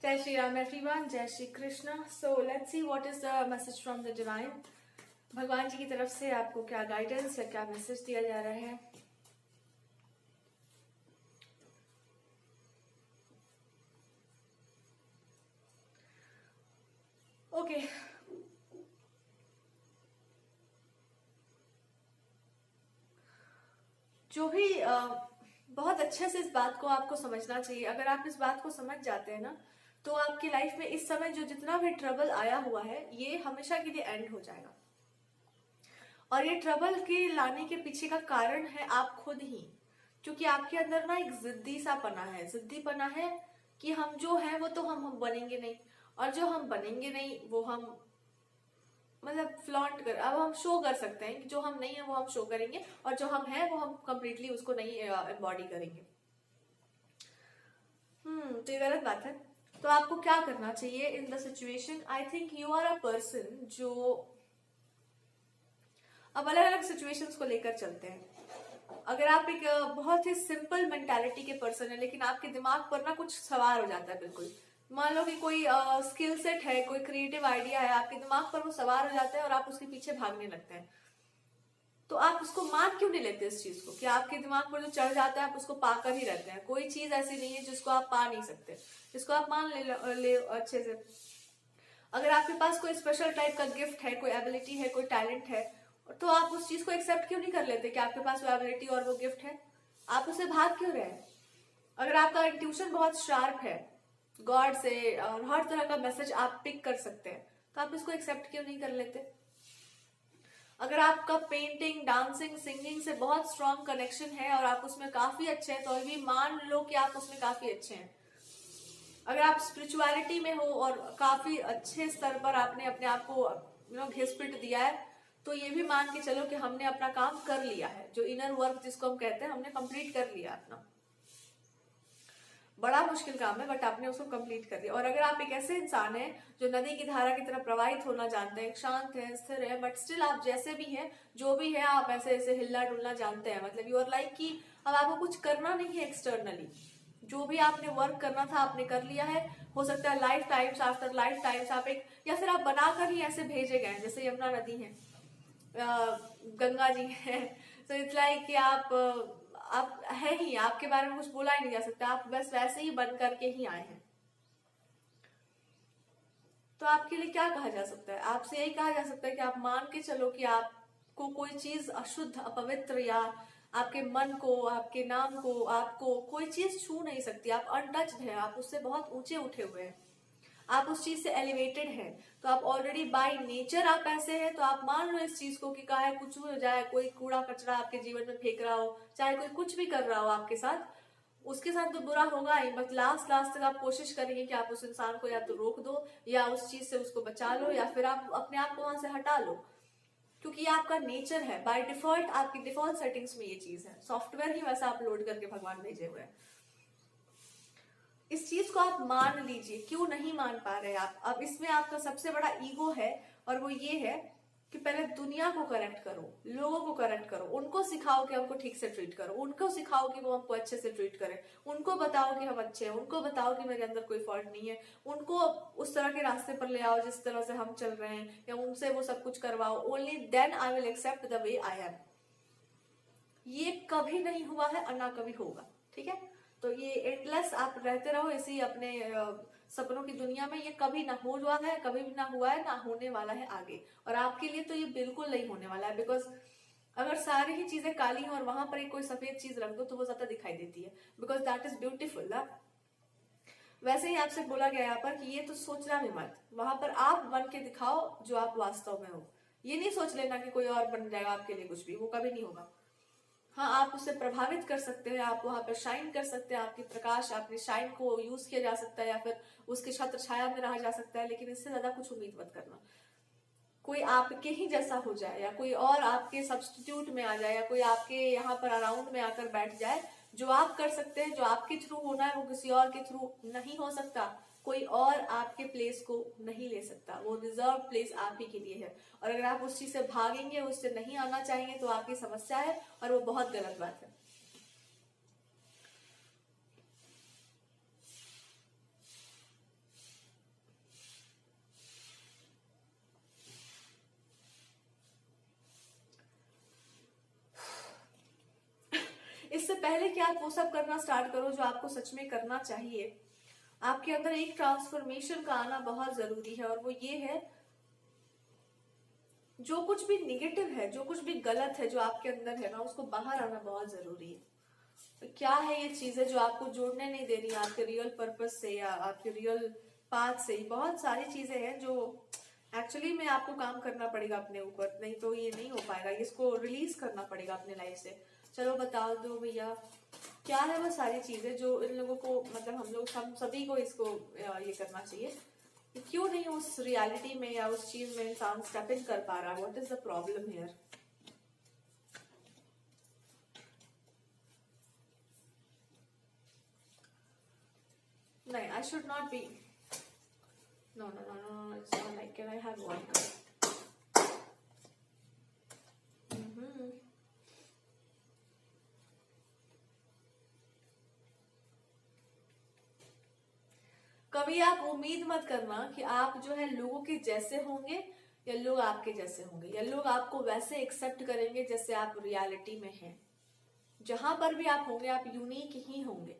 Jai Shri Ram everyone, Jai Shri Krishna. So let's see what is the message from the divine. भगवान जी की तरफ से आपको क्या गाइडेंस या क्या मैसेज दिया जा रहा है. ओके जो भी बहुत अच्छे से इस बात को आपको समझना चाहिए. अगर आप इस बात को समझ जाते हैं ना, तो आपकी लाइफ में इस समय जो जितना भी ट्रबल आया हुआ है ये हमेशा के लिए एंड हो जाएगा. और ये ट्रबल के लाने के पीछे का कारण है आप खुद ही, क्योंकि आपके अंदर ना एक जिद्दीपना है कि हम जो है वो तो हम बनेंगे नहीं, और जो हम बनेंगे नहीं वो हम मतलब फ्लॉन्ट कर, अब हम शो कर सकते हैं कि जो हम नहीं है वो हम शो करेंगे, और जो हम हैं वो हम कंप्लीटली उसको नहीं एम्बॉडी करेंगे. तो ये गलत बात है. तो आपको क्या करना चाहिए in the situation? I think you are a person जो, अब अलग अलग सिचुएशंस को लेकर चलते हैं. अगर आप एक बहुत ही सिंपल मेंटालिटी के पर्सन है, लेकिन आपके दिमाग पर ना कुछ सवार हो जाता है बिल्कुल. मान लो कि कोई स्किल सेट है, कोई क्रिएटिव आइडिया है, आपके दिमाग पर वो सवार हो जाता है और आप उसके पीछे भागने लगते हैं. तो आप उसको मान क्यों नहीं लेते इस चीज को कि आपके दिमाग पर जो चढ़ जाता है आप उसको पाकर ही रहते हैं. कोई चीज ऐसी नहीं है जिसको आप पा नहीं सकते, इसको आप मान ले अच्छे से. अगर आपके पास कोई स्पेशल टाइप का गिफ्ट है, कोई एबिलिटी है, कोई टैलेंट है, तो आप उस चीज को एक्सेप्ट क्यों नहीं कर लेते कि आपके पास वो एबिलिटी और वो गिफ्ट है? आप उससे भाग क्यों रहे हैं? अगर आपका इंट्यूशन बहुत शार्प है, गॉड से और हर तरह का मैसेज आप पिक कर सकते हैं, तो आप इसको एक्सेप्ट क्यों नहीं कर लेते? अगर आपका पेंटिंग, डांसिंग, सिंगिंग से बहुत स्ट्रॉन्ग कनेक्शन है और आप उसमें काफी अच्छे हैं, तो अभी मान लो कि आप उसमें काफी अच्छे हैं. अगर आप स्पिरिचुअलिटी में हो और काफी अच्छे स्तर पर आपने अपने आप को घिस-पिट दिया है, तो ये भी मान के चलो कि हमने अपना काम कर लिया है. जो इनर वर्क जिसको हम कहते हैं, हमने कंप्लीट कर लिया अपना. बड़ा मुश्किल काम है बट आपने उसको कंप्लीट कर दिया. और अगर आप एक ऐसे इंसान हैं जो नदी की धारा की तरह प्रवाहित होना जानते हैं, शांत है, स्थिर है, बट स्टिल आप जैसे भी हैं, जो भी है आप ऐसे ऐसे हिलना डुलना जानते हैं, मतलब यू आर लाइक कि अब आपको कुछ करना नहीं है एक्सटर्नली. जो भी आपने वर्क करना था आपने कर लिया है. हो सकता है life times after life times आप एक, या फिर आप बनाकर ही ऐसे भेजे गए, जैसे यमुना नदी है, गंगा जी है. तो इट्स लाइक कि आप है ही, आपके बारे में कुछ बोला ही नहीं जा सकता, आप बस वैसे ही बन करके ही आए हैं. तो आपके लिए क्या कहा जा सकता है? आपसे यही कहा जा सकता है कि आप मान के चलो कि आपको कोई चीज अशुद्ध, अपवित्र या आपके मन को, आपके नाम को, आपको कोई चीज छू नहीं सकती. आप अनटच्ड है, आप उससे बहुत ऊंचे उठे हुए हैं, आप उस चीज से एलिवेटेड हैं. तो आप ऑलरेडी बाय नेचर आप ऐसे हैं. तो आप मान लो इस चीज को कि चाहे कुछ भी हो जाए, कोई कूड़ा कचरा आपके जीवन में फेंक रहा हो, चाहे कोई कुछ भी कर रहा हो आपके साथ, उसके साथ तो बुरा होगा ही, बट लास्ट लास्ट तक आप कोशिश करेंगे कि आप उस इंसान को या तो रोक दो, या उस चीज से उसको बचा लो, या फिर आप अपने आप को वहां से हटा लो. क्योंकि ये आपका नेचर है, बाय डिफॉल्ट आपकी डिफॉल्ट सेटिंग्स में ये चीज है. सॉफ्टवेयर ही वैसा अपलोड करके भगवान भेजे हुए हैं. इस चीज को आप मान लीजिए. क्यों नहीं मान पा रहे आप? अब इसमें आपका सबसे बड़ा ईगो है, और वो ये है कि पहले दुनिया को करेक्ट करो, लोगों को करेक्ट करो, उनको सिखाओ कि हमको ठीक से ट्रीट करो, उनको सिखाओ कि वो हमको अच्छे से ट्रीट करें, उनको बताओ कि हम अच्छे हैं, उनको बताओ कि मेरे अंदर कोई फॉल्ट नहीं है, उनको उस तरह के रास्ते पर ले आओ जिस तरह से हम चल रहे हैं, या उनसे वो सब कुछ करवाओ. Only then I will accept the way I am. ये कभी नहीं हुआ है और ना कभी होगा. ठीक है? तो ये एंडलेस आप रहते रहो इसी अपने सपनों की दुनिया में. ये कभी ना हुआ है, कभी भी ना हुआ है, ना होने वाला है आगे. और आपके लिए तो ये बिल्कुल नहीं होने वाला है, बिकॉज अगर सारी ही चीजें काली हैं और वहां पर एक कोई सफेद चीज रख दो तो वो ज्यादा दिखाई देती है, बिकॉज दैट इज ब्यूटीफुल ना. वैसे ही आपसे बोला गया यहाँ पर कि ये तो सोचना भी मत, वहां पर आप बन के दिखाओ जो आप वास्तव में हो. ये नहीं सोच लेना कि कोई और बन जाएगा आपके लिए कुछ भी, वो कभी नहीं होगा. हाँ, आप उससे प्रभावित कर सकते हैं, आप वहां पर शाइन कर सकते हैं, आपकी प्रकाश, आपने शाइन को यूज किया जा सकता है, या फिर उसके छत्र छाया में रहा जा सकता है, लेकिन इससे ज्यादा कुछ उम्मीद मत करना. कोई आपके ही जैसा हो जाए, या कोई और आपके सब्स्टिट्यूट में आ जाए, या कोई आपके यहाँ पर अराउंड में आकर बैठ जाए. जो आप कर सकते हैं, जो आपके थ्रू होना है, वो किसी और के थ्रू नहीं हो सकता. कोई और आपके प्लेस को नहीं ले सकता. वो रिजर्व प्लेस आप ही के लिए है. और अगर आप उस चीज से भागेंगे, उससे नहीं आना चाहेंगे, तो आपकी समस्या है, और वो बहुत गलत बात है. पहले कि आप वो सब करना स्टार्ट करो जो आपको सच में करना चाहिए, आपके अंदर एक ट्रांसफॉर्मेशन का आना बहुत जरूरी है। और वो ये है, जो कुछ भी निगेटिव है, जो कुछ भी गलत है जो आपके अंदर है ना, उसको बाहर आना बहुत जरूरी है। तो क्या है ये चीजें जो आपको जोड़ने नहीं दे रही आपके रियल पर्पस से या आपके रियल पाथ से? बहुत सारी चीजें हैं जो एक्चुअली में आपको काम करना पड़ेगा अपने ऊपर, नहीं तो ये नहीं हो पाएगा, इसको रिलीज करना पड़ेगा अपने लाइफ से। चलो बता दो भैया, क्या है वो सारी चीजें जो इन लोगों को, मतलब हम सभी को इसको ये करना चाहिए। क्यों नहीं उस रियलिटी में या उस चीज में इंसान स्टेप इन कर पा रहा है? What is the problem here? नहीं, I should not be. No. It's not like, can I have one? Mm-hmm. कभी आप उम्मीद मत करना कि आप जो है लोगों के जैसे होंगे या लोग आपके जैसे होंगे या लोग आपको वैसे एक्सेप्ट करेंगे जैसे आप रियलिटी में हैं। जहां पर भी आप होंगे आप यूनिक ही होंगे।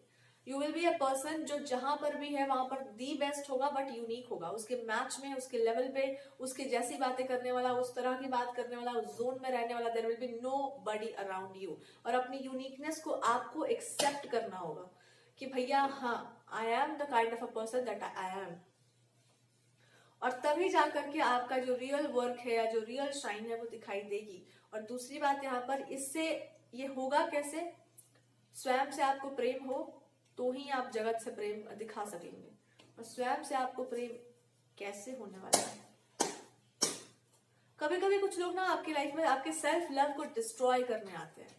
You will be a person जो जहां पर भी है वहां पर दी बेस्ट होगा, बट यूनिक होगा। उसके मैच में, उसके लेवल पे, उसके जैसी बातें करने वाला, उस तरह की बात करने वाला, उस जोन में रहने वाला, there will be nobody around you. और अपनी यूनिकनेस को आपको एक्सेप्ट करना होगा कि भैया हाँ, I am the kind of a person that I am. और तभी जाकर के आपका जो रियल वर्क है या जो रियल शाइन है वो दिखाई देगी। और दूसरी बात यहाँ पर, इससे ये होगा कैसे? स्वयं से आपको प्रेम हो तो ही आप जगत से प्रेम दिखा सकेंगे। और स्वयं से आपको प्रेम कैसे होने वाला है? कभी कभी कुछ लोग ना आपकी लाइफ में आपके सेल्फ लव को डिस्ट्रॉय करने आते हैं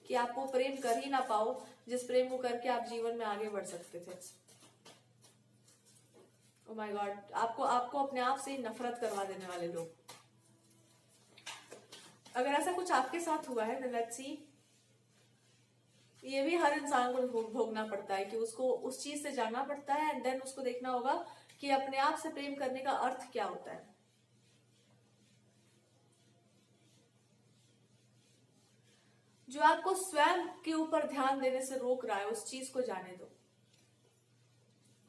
कि आप वो प्रेम कर ही ना पाओ जिस प्रेम को करके आप जीवन में आगे बढ़ सकते थे। ओह माय गॉड, आपको अपने आप से नफरत करवा देने वाले लोग। अगर ऐसा कुछ आपके साथ हुआ है, लेट्स सी, ये भी हर इंसान को भोगना पड़ता है कि उसको उस चीज से जाना पड़ता है एंड देन उसको देखना होगा कि अपने आप से प्रेम करने का अर्थ क्या होता है। जो आपको स्वयं के ऊपर ध्यान देने से रोक रहा है उस चीज को जाने दो।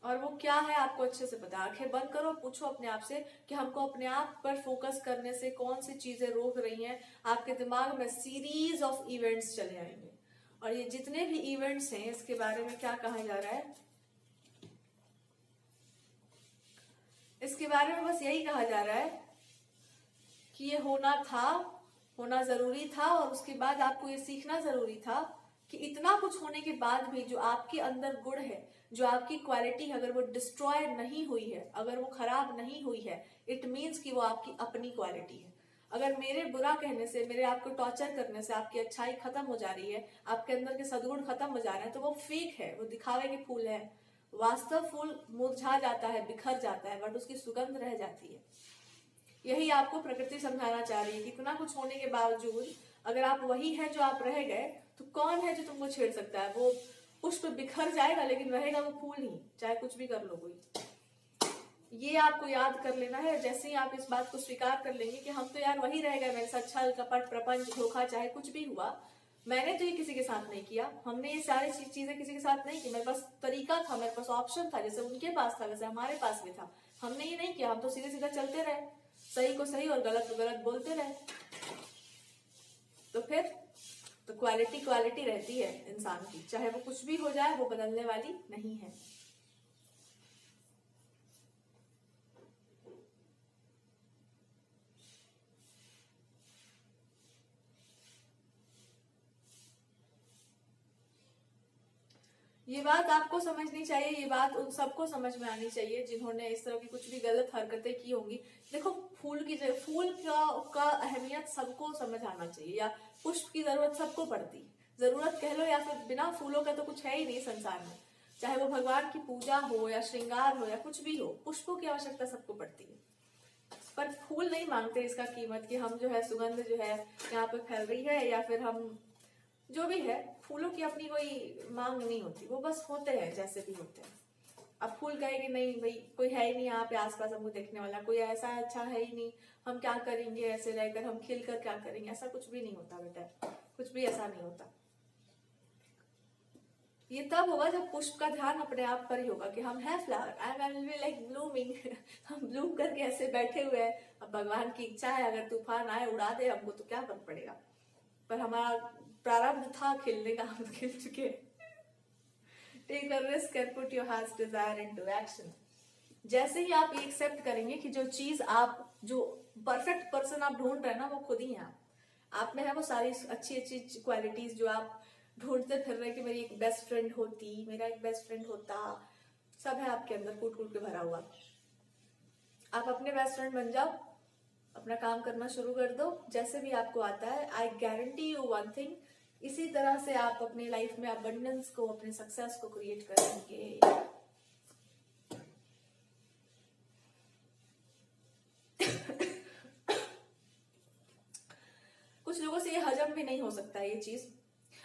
और वो क्या है आपको अच्छे से पता है। आंखें बंद करो, पूछो अपने आप से कि हमको अपने आप पर फोकस करने से कौन सी चीजें रोक रही हैं। आपके दिमाग में सीरीज ऑफ इवेंट्स चले आएंगे और ये जितने भी इवेंट्स हैं इसके बारे में क्या कहा जा रहा है? इसके बारे में बस यही कहा जा रहा है कि ये होना जरूरी था और उसके बाद आपको ये सीखना जरूरी था कि इतना कुछ होने के बाद भी जो आपके अंदर गुण है, जो आपकी क्वालिटी है, अगर वो डिस्ट्रॉय नहीं हुई है, अगर वो खराब नहीं हुई है, इट मीन्स कि वो आपकी अपनी क्वालिटी है। अगर मेरे बुरा कहने से, मेरे आपको टॉर्चर करने से आपकी अच्छाई खत्म हो जा रही है, आपके अंदर के सद्गुण खत्म हो जा रहे हैं, तो वो फेक है, वो दिखावे के फूल है। वास्तव फूल मुरझा जाता है, बिखर जाता है, बट उसकी सुगंध रह जाती है। यही आपको प्रकृति समझाना चाह रही है कि इतना कुछ होने के बावजूद अगर आप वही है जो आप रह गए, तो कौन है जो तुमको छेड़ सकता है? वो पुष्प बिखर जाएगा लेकिन रहेगा वो फूल ही, चाहे कुछ भी कर लो कोई। ये आपको याद कर लेना है। जैसे ही आप इस बात को स्वीकार कर लेंगे कि हम तो यार वही रह गए, मेरे साथ छल कपट प्रपंच धोखा चाहे कुछ भी हुआ, मैंने तो ये किसी के साथ नहीं किया, हमने ये सारी चीजें किसी के साथ नहीं की, मेरे पास तरीका था, मेरे पास ऑप्शन था, जैसे उनके पास था वैसे हमारे पास भी था, हमने ये नहीं किया, हम तो सीधे सीधा चलते रहे, सही को सही और गलत को गलत बोलते रहे। तो फिर तो क्वालिटी रहती है इंसान की, चाहे वो कुछ भी हो जाए, वो बदलने वाली नहीं है। ये बात आपको समझनी चाहिए, ये बात उन सबको समझ में आनी चाहिए जिन्होंने इस तरह की कुछ भी गलत हरकतें की होंगी। देखो, फूल का अहमियत सबको समझ आना चाहिए, या पुष्प की जरूरत सबको पड़ती, जरूरत कह लो, या फिर बिना फूलों का तो कुछ है ही नहीं संसार में। चाहे वो भगवान की पूजा हो या श्रृंगार हो या कुछ भी हो, पुष्पों की आवश्यकता सबको पड़ती है। पर फूल नहीं मांगते इसका कीमत कि हम जो है सुगंध जो है यहाँ पे फैल रही है, या फिर हम जो भी है, फूलों की अपनी कोई मांग नहीं होती, वो बस होते हैं जैसे भी होते हैं। अब फूल कहेगी नहीं भाई, कोई है ही नहीं यहाँ पे आसपास हमको देखने वाला, कोई ऐसा अच्छा है ही नहीं, हम क्या करेंगे ऐसे रहकर, हम खिल कर क्या करेंगे, ऐसा कुछ भी नहीं होता बेटा, कुछ भी ऐसा नहीं होता। ये तब होगा जब पुष्प का ध्यान अपने आप पर ही होगा कि हम हैं flower, I will be like blooming. हम ब्लूम करके ऐसे बैठे हुए हैं, अब भगवान की इच्छा है अगर तूफान आए उड़ा दे हमको तो क्या फर्क पड़ेगा, पर हमारा प्रारब्ध था खिलने का, हम खिल चुके। Take a risk and put your heart's desire into action. जैसे ही आप एक्सेप्ट करेंगे कि जो चीज आप, जो परफेक्ट पर्सन आप ढूंढ रहे हैं ना, वो खुद ही है आप में है, वो सारी अच्छी अच्छी क्वालिटीज जो आप ढूंढते फिर रहे कि मेरी एक बेस्ट फ्रेंड होती, मेरा एक बेस्ट फ्रेंड होता, सब है आपके अंदर कूट कूट के भरा हुआ। आप अपने बेस्ट फ्रेंड बन जाओ, अपना काम करना शुरू कर दो जैसे भी आपको आता है। I guarantee you one thing, इसी तरह से आप अपनी लाइफ में अबंडेंस को, अपने सक्सेस को क्रिएट करेंगे। कुछ लोगों से ये हजम भी नहीं हो सकता है ये चीज।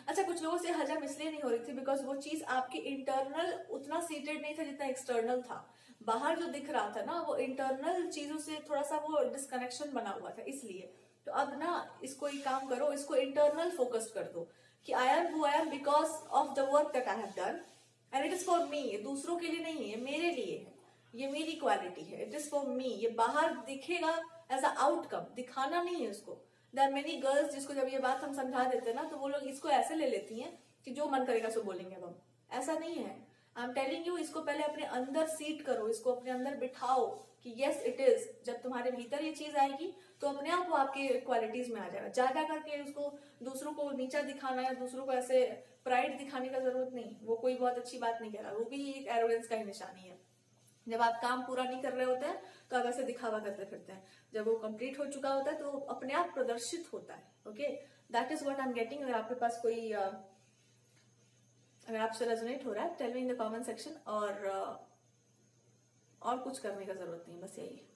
अच्छा, कुछ लोगों से हजम इसलिए नहीं हो रही थी बिकॉज वो चीज आपके इंटरनल उतना सीटेड नहीं था जितना एक्सटर्नल था। बाहर जो दिख रहा था ना, वो इंटरनल चीजों से थोड़ा सा वो डिस्कनेक्शन बना हुआ था, इसलिए। तो अब ना इसको एक काम करो, इसको इंटरनल फोकस्ड कर दो कि I am who I am because of the work that I have done and it is for me. दूसरों के लिए नहीं है, मेरे लिए है, ये मेरी क्वालिटी है, इट इज फॉर मी। ये बाहर दिखेगा एज अ आउटकम, दिखाना नहीं है उसको। देयर आर मेनी गर्ल्स जिसको जब ये बात हम समझा देते हैं ना, तो वो लोग इसको ऐसे ले लेती हैं कि जो मन करेगा सो बोलेंगे अब हम। ऐसा नहीं है। आई एम टेलिंग यू, इसको पहले अपने अंदर सीट करो, इसको अपने अंदर बिठाओ कि यस इट इज। जब तुम्हारे भीतर ये चीज आएगी तो अपने आप वो आपके क्वालिटीज में आ जाएगा। ज्यादा करके उसको दूसरों को नीचा दिखाना या दूसरों को ऐसे प्राइड दिखाने का जरूरत नहीं। वो कोई बहुत अच्छी बात नहीं कह रहा, वो भी एक एरोगेंस का ही निशानी है। जब आप काम पूरा नहीं कर रहे होते हैं तो आप ऐसे दिखावा करते फिरते हैं, जब वो कंप्लीट हो चुका होता है तो अपने आप प्रदर्शित होता है। Okay, that is what I am getting. अगर आपके पास कोई अगर आपसे रेजोनेट हो रहा है, tell me in the comment section. और कुछ करने का जरूरत नहीं, बस यही है।